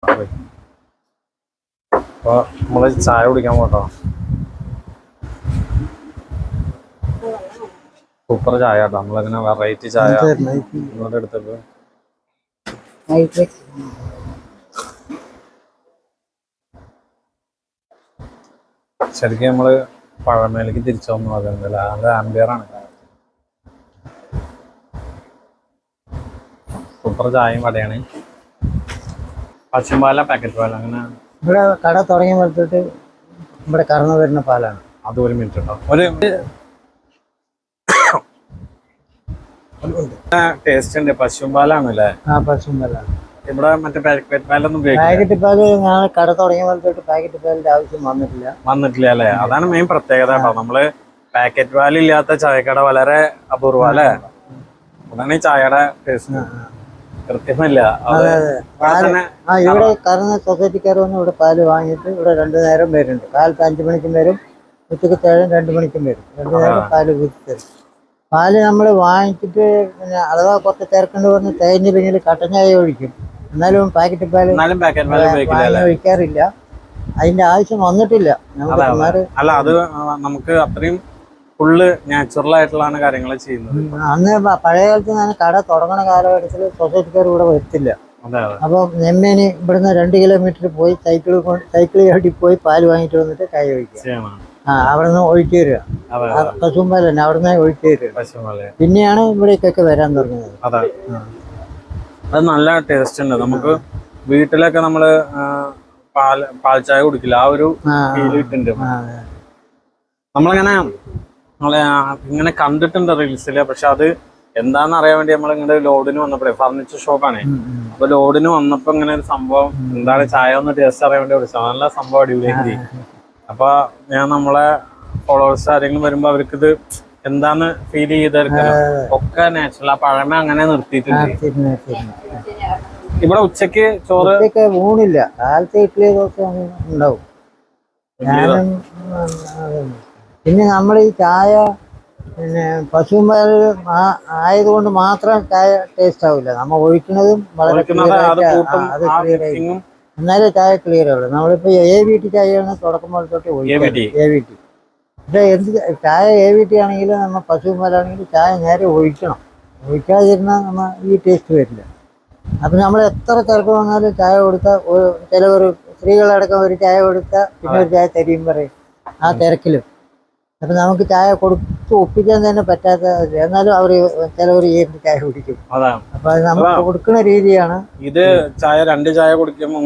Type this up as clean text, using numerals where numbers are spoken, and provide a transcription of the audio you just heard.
അപ്പൊ നമ്മള് ചായ കുടിക്കാൻ പോട്ടോ. സൂപ്പർ ചായ കേട്ടോ. നമ്മളിങ്ങനെ വെറൈറ്റി ചായ ഇങ്ങോട്ട് എടുത്തിട്ട് ശരിക്കും നമ്മള് പഴമയിലേക്ക് തിരിച്ചു വന്നു പറയുന്നില്ല. അത് ആംബിയറാണ്. സൂപ്പർ ചായയും വടയാണ്. പശുമ്പാല പാക്കറ്റ് പാല അങ്ങനെ ഇവിടെ കട തുടങ്ങിയ പോലത്തെ ഇവിടെ കറന്നു വരുന്ന പാലാണ്. അത് ഒരു മിനിറ്റ് കേട്ടോ. ഒരു ടേസ്റ്റ് ഉണ്ട്. പശുമ്പാലാണല്ലേ? ആ പശുമ്പാലാണ്. ഇവിടെ മറ്റേ പാക്കറ്റ് പാലൊന്നും പാക്കറ്റ് പാല് ഞങ്ങൾ കട തുടങ്ങിയ പോലത്തെ പാക്കറ്റ് പാലിന്റെ ആവശ്യം വന്നിട്ടില്ല അല്ലേ? അതാണ് മെയിൻ പ്രത്യേകത കേട്ടോ. നമ്മള് പാക്കറ്റ് പാലില്ലാത്ത ചായക്കട വളരെ അപൂർവ അല്ലേ? അതാണ് ഈ ചായയുടെ ടേസ്റ്റ്. കൃത്യമല്ല ഇവിടെ കറന്ന സൊസൈറ്റിക്കാർ വന്ന് ഇവിടെ പാല് വാങ്ങിയിട്ട് ഇവിടെ 2 നേരം വരുന്നുണ്ട്. കാലത്ത് 5 മണിക്കും വരും, ഉച്ചക്ക് 2 മണിക്കും വരും. 2 നേരം പാല് കുത്തി തരും. പാല് നമ്മൾ വാങ്ങിച്ചിട്ട് പിന്നെ അഥവാ കുറച്ച് തിരക്കേണ്ടി വന്ന് തേഞ്ഞില്ലെങ്കിൽ കട്ടൻ ചായ ഒഴിക്കും. എന്നാലും പാക്കറ്റ് പാല് ഒഴിക്കാറില്ല. അതിന്റെ ആവശ്യം വന്നിട്ടില്ല. അല്ല, അത് നമുക്ക് അത്രയും ഫുള്ള് നാച്ചുറൽ ആയിട്ടുള്ളതാണ് കാര്യങ്ങൾ ചെയ്യുന്നത്. അന്ന് പഴയ കാലത്ത് ഞാൻ കട തുടങ്ങുന്ന കാലഘട്ടത്തിൽ സൊസൈറ്റിക്കാർ ഇവിടെ എത്തില്ല. അപ്പൊ നെമ്മേന് ഇവിടുന്ന് 2 കിലോമീറ്റർ പോയി സൈക്കിൾ ചവിട്ടി പോയി പാല് വാങ്ങിട്ട് വന്നിട്ട് കൈ ഒഴിക്കുക. അവിടെ നിന്ന് ഒഴിച്ചു തരിക. പശുമ്പാൽ തന്നെ അവിടെ നിന്ന് ഒഴിച്ചു തരിക. പിന്നെയാണ് ഇവിടേക്കൊക്കെ വരാൻ തുടങ്ങുന്നത്. അത് നല്ല ടേസ്റ്റ് ഉണ്ട്. നമുക്ക് വീട്ടിലൊക്കെ നമ്മള് പാൽ ചായ കുടിക്കില്ല, ആ ഒരു ഫീൽ കിട്ടുന്നുണ്ട്. ഇങ്ങനെ കണ്ടിട്ടുണ്ട് റീൽസില്. പക്ഷെ അത് എന്താന്ന് അറിയാൻ വേണ്ടി നമ്മൾ ഇങ്ങനെ ലോഡിന് വന്നപ്പോഴേ, ഫർണിച്ചർ ഷോപ്പാണ്. അപ്പൊ ലോഡിന് വന്നപ്പോ ഇങ്ങനെ ഒരു സംഭവം എന്താണ് ചായ ഒന്ന് ടേസ്റ്റ് അറിയാൻ വേണ്ടി വിളിച്ചത്. നല്ല സംഭവം അടിപൊളിയായി. അപ്പൊ ഞാൻ നമ്മളെ ഫോളോവേഴ്സ് ആരെങ്കിലും വരുമ്പോ അവർക്ക് ഇത് എന്താന്ന് ഫീൽ ചെയ്തെടുക്കണം. ഒക്കെ നാച്ചുറൽ. ആ പഴമ അങ്ങനെ നിർത്തിയിട്ടുണ്ട്. ഇവിടെ ഉച്ചക്ക് ചോറ് ഊണില്ല. കാലത്തെ ഇഡ്ഡലി ദോശ ഉണ്ടാവും. പിന്നെ നമ്മൾ ഈ ചായ പിന്നെ പശുമ്പാൽ ആയതുകൊണ്ട് മാത്രം ചായ ടേസ്റ്റ് ആവില്ല. നമ്മൾ ഒഴിക്കുന്നതും വളരെ അത് ക്ലിയർ ആയിരിക്കും. എന്നാലേ ചായ ക്ലിയർ ആവുള്ളൂ. നമ്മളിപ്പോ AVT ചായയാണ് തുടക്കം തൊട്ട് AVT. പക്ഷെ ചായ AVT ആണെങ്കിലും നമ്മൾ പശുമ്പാലാണെങ്കിലും ചായ നേരെ ഒഴിക്കണം. ഒഴിക്കാതിരുന്നാൽ നമ്മൾ ഈ ടേസ്റ്റ് വരില്ല. അപ്പൊ നമ്മൾ എത്ര തിരക്ക് വന്നാലും ചായ കൊടുത്താൽ ചിലവർ സ്ത്രീകളടക്കം ഒരു ചായ കൊടുത്താൽ പിന്നെ ഒരു ചായ തരിയും പറയും ആ തിരക്കിലും. അപ്പൊ നമുക്ക് ചായ കൊടുത്ത് ഒപ്പിക്കാൻ തന്നെ പറ്റാത്ത, എന്നാലും അവര് ചിലവർ ചായ കുടിക്കും. അപ്പൊ അത് നമുക്ക് കൊടുക്കുന്ന രീതിയാണ് ഇത്. ചായ 2 ചായ കുടിക്കുമ്പോൾ